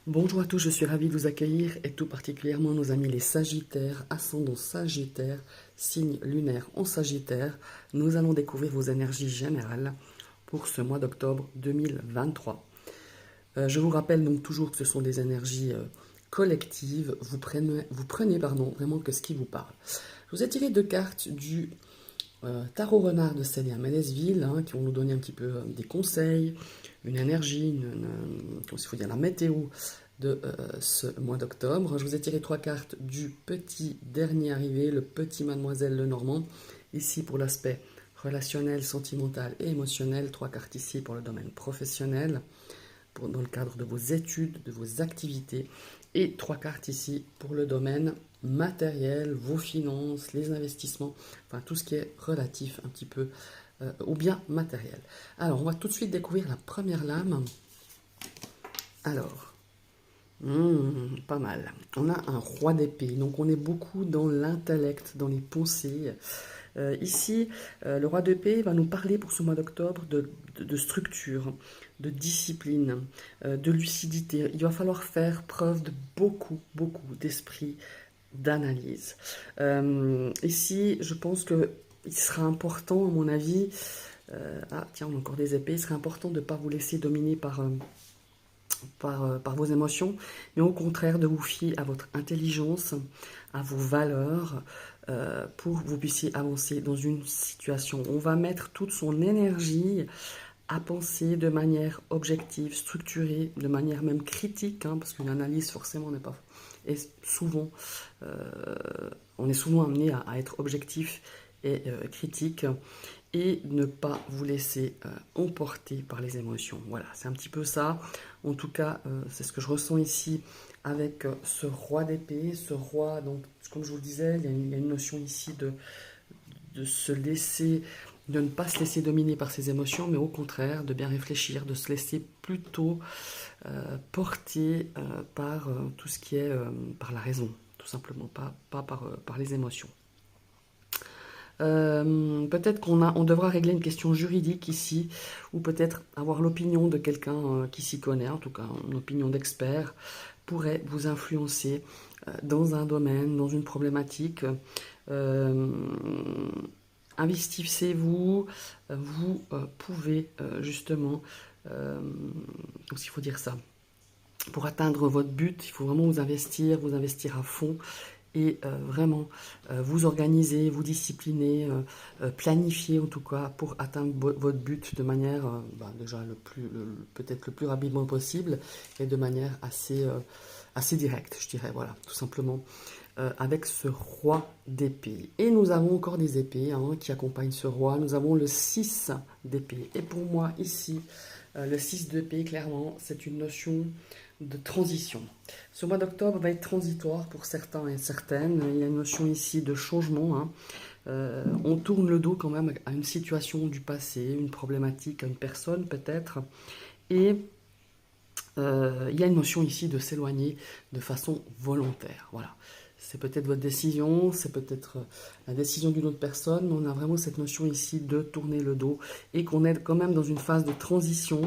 Bonjour à tous, je suis ravie de vous accueillir et tout particulièrement nos amis les Sagittaires, ascendant Sagittaire, signe lunaire en Sagittaire. Nous allons découvrir vos énergies générales pour ce mois d'octobre 2023. Je vous rappelle donc toujours que ce sont des énergies collectives. Vous prenez vraiment que ce qui vous parle. Je vous ai tiré deux cartes du Tarot Renard de Célia Ménesville, qui vont nous donner un petit peu des conseils, une énergie, il faut dire la météo de ce mois d'octobre. Je vous ai tiré trois cartes du petit dernier arrivé, le petit Mademoiselle Lenormand, ici pour l'aspect relationnel, sentimental et émotionnel, trois cartes ici pour le domaine professionnel, dans le cadre de vos études, de vos activités, et trois cartes ici pour le domaine matériel, vos finances, les investissements, enfin tout ce qui est relatif un petit peu au bien matériel. Alors, on va tout de suite découvrir la première lame. Alors, pas mal. On a un roi d'épée, donc on est beaucoup dans l'intellect, dans les pensées. Ici, le roi d'épée va nous parler pour ce mois d'octobre de structure, de discipline, de lucidité. Il va falloir faire preuve de beaucoup d'esprit, d'analyse. Ici, je pense que il sera important, à mon avis, ah tiens, on a encore des épées, il serait important de ne pas vous laisser dominer par vos émotions, mais au contraire de vous fier à votre intelligence, à vos valeurs, pour que vous puissiez avancer dans une situation. On va mettre toute son énergie à penser de manière objective, structurée, de manière même critique, parce qu'une analyse forcément n'est pas... Et souvent, on est souvent amené à être objectif et critique et ne pas vous laisser emporter par les émotions. Voilà, c'est un petit peu ça. En tout cas, c'est ce que je ressens ici avec ce roi d'épée, ce roi, donc comme je vous le disais, il y a une notion ici de se laisser, de ne pas se laisser dominer par ses émotions, mais au contraire, de bien réfléchir, de se laisser plutôt porter par tout ce qui est par la raison, tout simplement, pas par les émotions. Peut-être on devra régler une question juridique ici, ou peut-être avoir l'opinion de quelqu'un qui s'y connaît, en tout cas une opinion d'expert, pourrait vous influencer dans un domaine, dans une problématique. Euh, Investissez-vous, vous pouvez justement, s'il faut dire ça, pour atteindre votre but, il faut vraiment vous investir à fond et vraiment vous organiser, vous discipliner, planifier en tout cas pour atteindre votre but de manière déjà peut-être le plus rapidement possible et de manière assez directe, je dirais, voilà, tout simplement. Avec ce roi d'épée. Et nous avons encore des épées qui accompagnent ce roi. Nous avons le 6 d'épée. Et pour moi, ici, le 6 d'épée, clairement, c'est une notion de transition. Ce mois d'octobre va être transitoire pour certains et certaines. Il y a une notion ici de changement. On tourne le dos quand même à une situation du passé, une problématique, à une personne peut-être. Et il y a une notion ici de s'éloigner de façon volontaire. Voilà. C'est peut-être votre décision, c'est peut-être la décision d'une autre personne, mais on a vraiment cette notion ici de tourner le dos et qu'on est quand même dans une phase de transition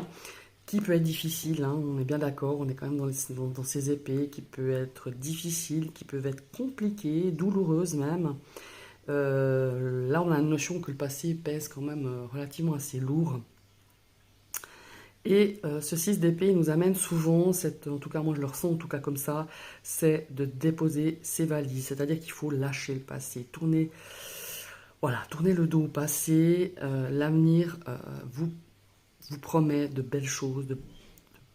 qui peut être difficile, on est bien d'accord, on est quand même dans ces épées qui peut être difficile, qui peuvent être compliquées, douloureuses même. Là, on a une notion que le passé pèse quand même relativement assez lourd. Et ce 6 d'épée nous amène souvent, en tout cas moi je le ressens en tout cas comme ça, c'est de déposer ses valises, c'est-à-dire qu'il faut lâcher le passé, tourner le dos au passé. L'avenir vous promet de belles choses, de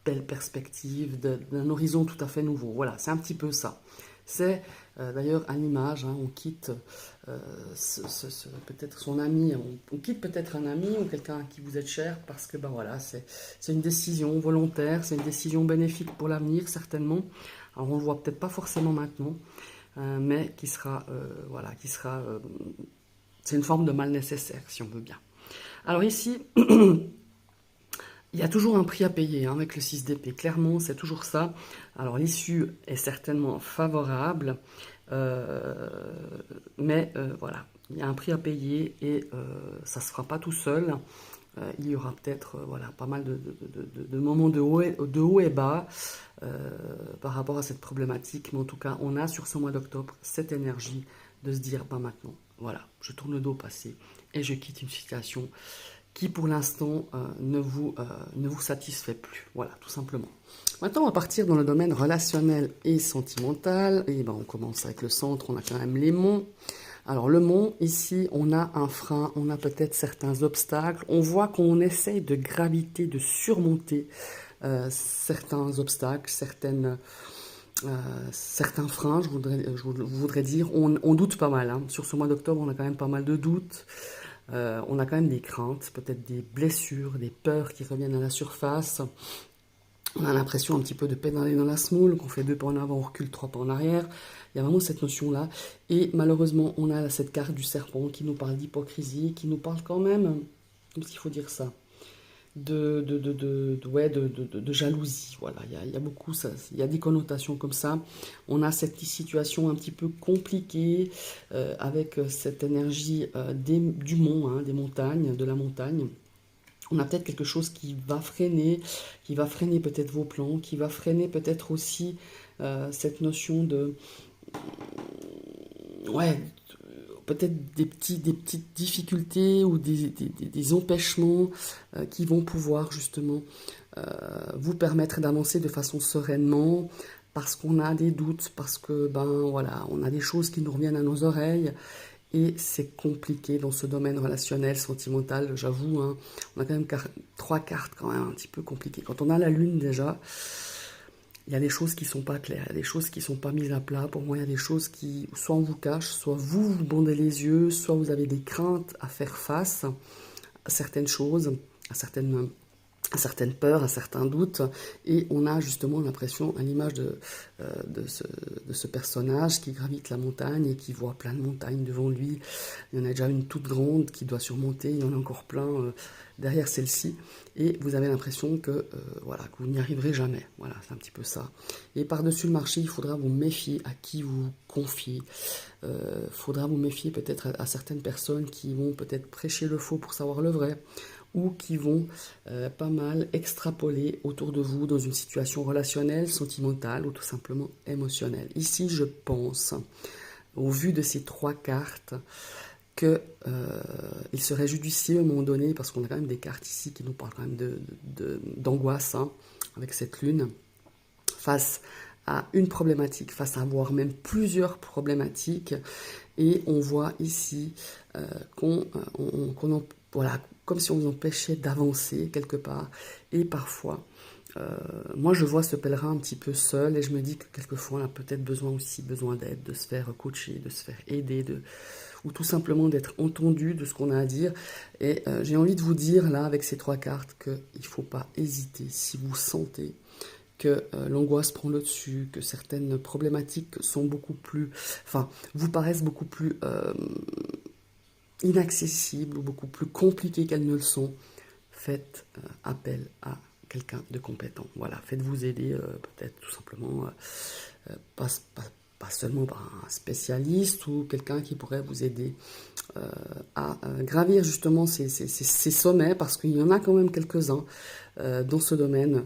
belles perspectives, d'un horizon tout à fait nouveau. Voilà, c'est un petit peu ça. C'est d'ailleurs à l'image, on quitte peut-être son ami, on quitte peut-être un ami ou quelqu'un à qui vous êtes cher parce que voilà, c'est une décision volontaire, c'est une décision bénéfique pour l'avenir certainement. Alors on le voit peut-être pas forcément maintenant, mais c'est une forme de mal nécessaire si on veut bien. Alors ici, il y a toujours un prix à payer avec le 6 d'épée, clairement c'est toujours ça. Alors l'issue est certainement favorable, mais voilà, il y a un prix à payer et ça ne se fera pas tout seul. il y aura peut-être voilà, pas mal de moments de haut et bas par rapport à cette problématique. Mais en tout cas, on a sur ce mois d'octobre cette énergie de se dire, bah maintenant, voilà, je tourne le dos au passé et je quitte une situation qui pour l'instant ne vous satisfait plus. Voilà, tout simplement. Maintenant, on va partir dans le domaine relationnel et sentimental. Et ben, on commence avec le centre, on a quand même les monts. Alors le mont, ici, on a un frein, on a peut-être certains obstacles. On voit qu'on essaye de graviter, de surmonter certains obstacles, certains freins, je voudrais dire. On doute pas mal. Hein. Sur ce mois d'octobre, on a quand même pas mal de doutes. On a quand même des craintes, peut-être des blessures, des peurs qui reviennent à la surface. On a l'impression un petit peu de pédaler dans la semoule, qu'on fait 2 pas en avant, on recule 3 pas en arrière. Il y a vraiment cette notion-là. Et malheureusement, on a cette carte du serpent qui nous parle d'hypocrisie, qui nous parle quand même, comme s'il faut dire ça, de jalousie. Voilà, il y a beaucoup, ça, il y a des connotations comme ça. On a cette situation un petit peu compliquée avec cette énergie du mont, hein, des montagnes, de la montagne. On a peut-être quelque chose qui va freiner peut-être vos plans, qui va freiner peut-être aussi cette notion de... Ouais, peut-être des petites difficultés ou des empêchements qui vont pouvoir justement vous permettre d'avancer de façon sereinement parce qu'on a des doutes, parce que ben voilà, on a des choses qui nous reviennent à nos oreilles et c'est compliqué dans ce domaine relationnel, sentimental, j'avoue, hein, on a quand même 3 cartes quand même un petit peu compliquées. Quand on a la lune déjà, il y a des choses qui ne sont pas claires, il y a des choses qui ne sont pas mises à plat. Pour moi, il y a des choses qui, soit on vous cache, soit vous vous bandez les yeux, soit vous avez des craintes à faire face à certaines choses, à certaines peurs, à certains doutes, et on a justement l'impression, à l'image de ce personnage qui gravite la montagne et qui voit plein de montagnes devant lui. Il y en a déjà une toute grande qui doit surmonter, il y en a encore plein derrière celle-ci, et vous avez l'impression que, voilà, que vous n'y arriverez jamais. Voilà, c'est un petit peu ça. Et par-dessus le marché, il faudra vous méfier à qui vous confiez. Il faudra vous méfier peut-être à certaines personnes qui vont peut-être prêcher le faux pour savoir le vrai, ou qui vont pas mal extrapoler autour de vous dans une situation relationnelle, sentimentale ou tout simplement émotionnelle. Ici, je pense, au vu de ces 3 cartes, que il serait judicieux à un moment donné, parce qu'on a quand même des cartes ici qui nous parlent quand même d'angoisse, hein, avec cette lune, face à une problématique, face à voire même plusieurs problématiques, et on voit ici voilà, comme si on vous empêchait d'avancer quelque part, et parfois, moi je vois ce pèlerin un petit peu seul, et je me dis que quelquefois on a peut-être besoin d'aide, de se faire coacher, de se faire aider, ou tout simplement d'être entendu de ce qu'on a à dire. Et j'ai envie de vous dire là, avec ces 3 cartes, qu'il ne faut pas hésiter, si vous sentez que l'angoisse prend le dessus, que certaines problématiques sont vous paraissent beaucoup plus inaccessibles ou beaucoup plus compliquées qu'elles ne le sont, faites appel à quelqu'un de compétent. Voilà, faites-vous aider peut-être tout simplement, pas seulement par un spécialiste ou quelqu'un qui pourrait vous aider à gravir justement ces sommets, parce qu'il y en a quand même quelques-uns dans ce domaine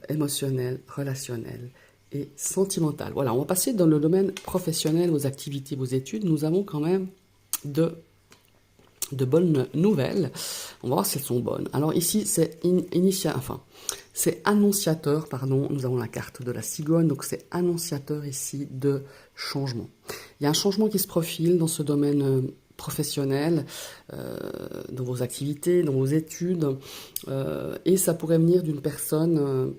émotionnel, relationnel et sentimental. Voilà, on va passer dans le domaine professionnel, vos activités, vos études. Nous avons quand même de bonnes nouvelles. On va voir si elles sont bonnes. Alors ici, c'est annonciateur, pardon. Nous avons la carte de la cigogne, donc c'est annonciateur ici de changement. Il y a un changement qui se profile dans ce domaine professionnel, dans vos activités, dans vos études, et ça pourrait venir d'une personne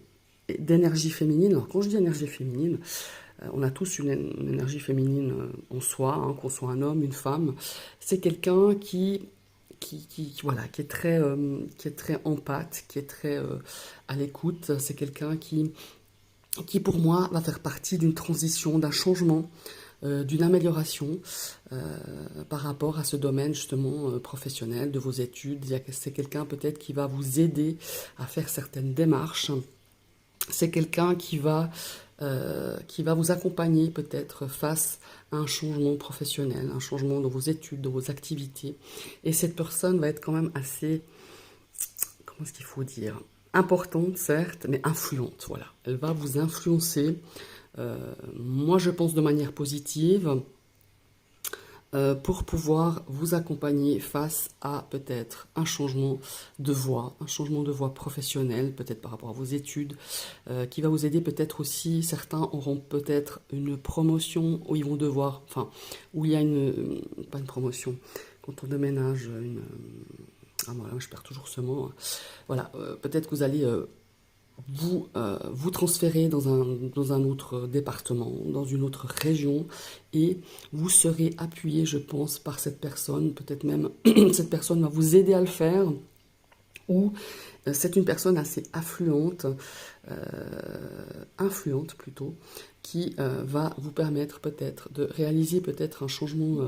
d'énergie féminine. Alors quand je dis énergie féminine, on a tous une énergie féminine en soi, hein, qu'on soit un homme, une femme. C'est quelqu'un qui est très empathe, qui est très à l'écoute. C'est quelqu'un qui pour moi va faire partie d'une transition, d'un changement, d'une amélioration par rapport à ce domaine justement professionnel de vos études. C'est quelqu'un peut-être qui va vous aider à faire certaines démarches. C'est quelqu'un qui va vous accompagner peut-être face à un changement professionnel, un changement dans vos études, dans vos activités. Et cette personne va être quand même assez comment est-ce qu'il faut dire, importante certes, mais influente, voilà. Elle va vous influencer, moi je pense de manière positive, pour pouvoir vous accompagner face à peut-être un changement de voie professionnelle, peut-être par rapport à vos études, qui va vous aider peut-être aussi. Certains auront peut-être une promotion où ils vont devoir, enfin, où il y a pas une promotion, quand on déménage, ah voilà, je perds toujours ce mot. Voilà, peut-être que vous allez vous transférez dans un autre département, dans une autre région, et vous serez appuyé, je pense, par cette personne. Peut-être même cette personne va vous aider à le faire, ou c'est une personne assez influente plutôt, qui va vous permettre peut-être de réaliser peut-être un changement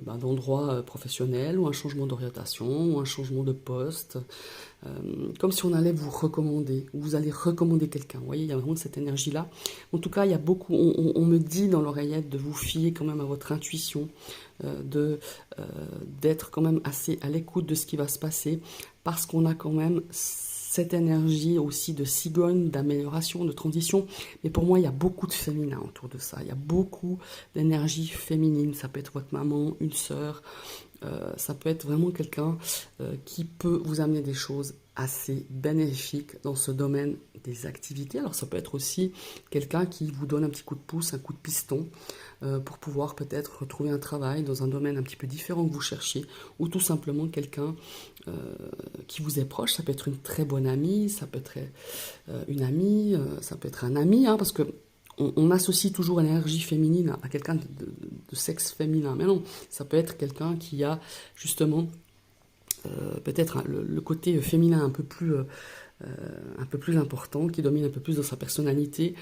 d'endroit professionnel, ou un changement d'orientation, ou un changement de poste, comme si on allait vous recommander, ou vous allez recommander quelqu'un. Vous voyez, il y a vraiment cette énergie-là. En tout cas, il y a beaucoup, on me dit dans l'oreillette de vous fier quand même à votre intuition, d'être quand même assez à l'écoute de ce qui va se passer, parce qu'on a quand même cette énergie aussi de cigogne, d'amélioration, de transition. Mais pour moi, il y a beaucoup de féminin autour de ça. Il y a beaucoup d'énergie féminine. Ça peut être votre maman, une sœur. Ça peut être vraiment quelqu'un qui peut vous amener des choses assez bénéfiques dans ce domaine des activités. Alors ça peut être aussi quelqu'un qui vous donne un petit coup de pouce, un coup de piston pour pouvoir peut-être retrouver un travail dans un domaine un petit peu différent que vous cherchiez, ou tout simplement quelqu'un qui vous est proche. Ça peut être une très bonne amie, ça peut être une amie, ça peut être un ami, hein, parce que on associe toujours l'énergie féminine à quelqu'un de sexe féminin. Mais non, ça peut être quelqu'un qui a justement peut-être le côté féminin un peu plus important, qui domine un peu plus dans sa personnalité.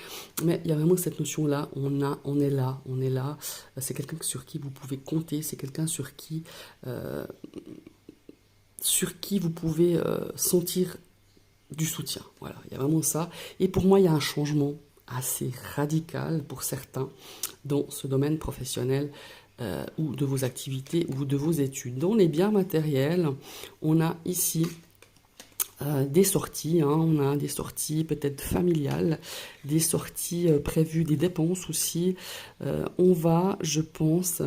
Mais il y a vraiment cette notion-là, on est là. C'est quelqu'un sur qui vous pouvez compter, c'est quelqu'un sur qui vous pouvez sentir du soutien. Voilà, il y a vraiment ça. Et pour moi, il y a un changement assez radical pour certains dans ce domaine professionnel ou de vos activités ou de vos études. Dans les biens matériels, on a ici des sorties, hein, on a des sorties peut-être familiales, des sorties prévues, des dépenses aussi. On va, je pense,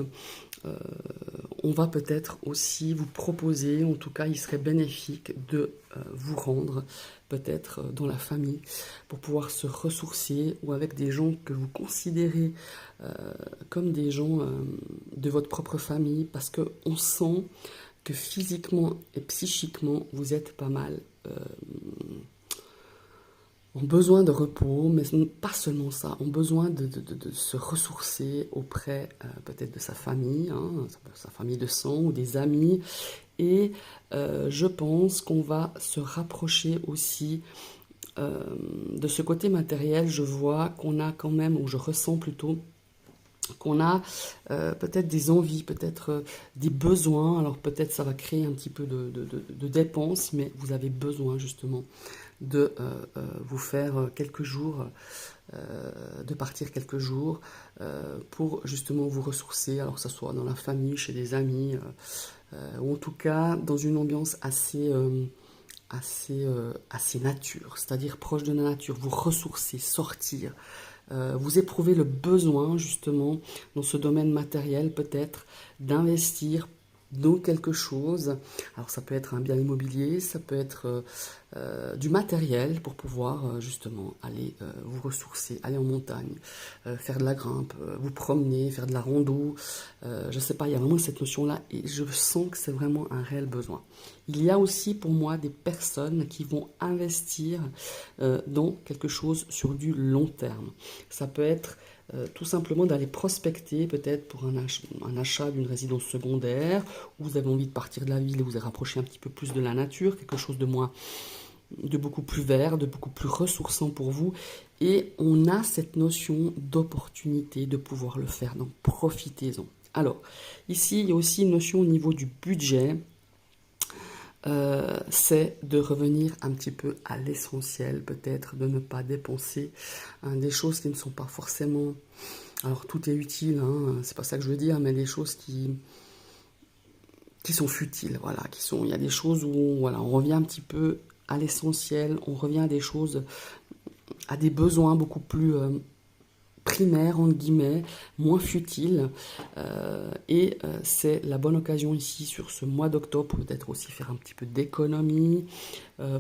on va peut-être aussi vous proposer, en tout cas il serait bénéfique de vous rendre peut-être dans la famille pour pouvoir se ressourcer, ou avec des gens que vous considérez comme des gens de votre propre famille, parce qu'on sent que physiquement et psychiquement vous êtes pas mal ont besoin de repos, mais pas seulement ça, ont besoin de se ressourcer auprès peut-être de sa famille, hein, sa famille de sang ou des amis. Et je pense qu'on va se rapprocher aussi de ce côté matériel. Je vois qu'on a quand même, ou je ressens plutôt, qu'on a peut-être des envies, peut-être des besoins. Alors peut-être ça va créer un petit peu de dépenses, mais vous avez besoin justement de vous faire quelques jours, de partir quelques jours pour justement vous ressourcer, alors que ce soit dans la famille, chez des amis, ou en tout cas dans une ambiance assez nature, c'est-à-dire proche de la nature, vous ressourcer, sortir. Vous éprouvez le besoin justement dans ce domaine matériel peut-être d'investir dans quelque chose. Alors ça peut être un bien immobilier, ça peut être du matériel pour pouvoir justement aller vous ressourcer, aller en montagne, faire de la grimpe, vous promener, faire de la rando. Je ne sais pas, il y a vraiment cette notion-là et je sens que c'est vraiment un réel besoin. Il y a aussi pour moi des personnes qui vont investir dans quelque chose sur du long terme. Ça peut être tout simplement d'aller prospecter peut-être pour un achat d'une résidence secondaire, où vous avez envie de partir de la ville et vous rapprocher un petit peu plus de la nature, quelque chose de beaucoup plus vert, de beaucoup plus ressourçant pour vous. Et on a cette notion d'opportunité de pouvoir le faire, donc profitez-en. Alors, ici, il y a aussi une notion au niveau du budget. C'est de revenir un petit peu à l'essentiel, peut-être de ne pas dépenser des choses qui ne sont pas forcément... Alors tout est utile, hein, c'est pas ça que je veux dire, mais des choses qui sont futiles, voilà, il y a des choses où voilà, on revient un petit peu à l'essentiel, on revient à des choses, à des besoins beaucoup plus primaires, entre guillemets, moins futiles. C'est la bonne occasion ici, sur ce mois d'octobre, peut-être aussi faire un petit peu d'économie,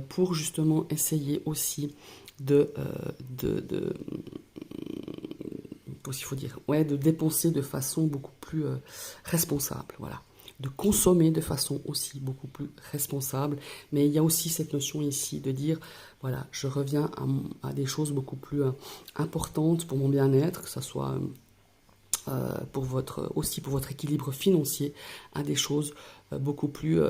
pour justement essayer aussi il faut dire, ouais, de dépenser de façon beaucoup plus responsable, voilà. De consommer de façon aussi beaucoup plus responsable. Mais il y a aussi cette notion ici de dire, voilà, je reviens à des choses beaucoup plus importantes pour mon bien-être, que ce soit aussi pour votre équilibre financier, à des choses beaucoup plus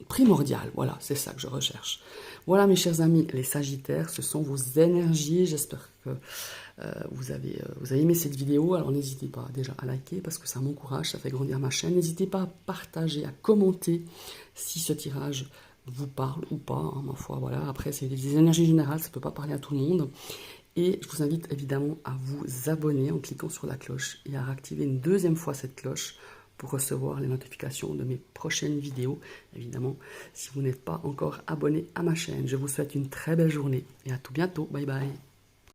primordial. Voilà, c'est ça que je recherche. Voilà, mes chers amis, les Sagittaires, ce sont vos énergies. J'espère que vous avez aimé cette vidéo. Alors, n'hésitez pas déjà à liker parce que ça m'encourage, ça fait grandir ma chaîne. N'hésitez pas à partager, à commenter si ce tirage vous parle ou pas. Hein, ma foi, voilà. Après, c'est des énergies générales, ça ne peut pas parler à tout le monde. Et je vous invite évidemment à vous abonner en cliquant sur la cloche et à réactiver une deuxième fois cette cloche pour recevoir les notifications de mes prochaines vidéos. Évidemment, si vous n'êtes pas encore abonné à ma chaîne, je vous souhaite une très belle journée et à tout bientôt. Bye bye.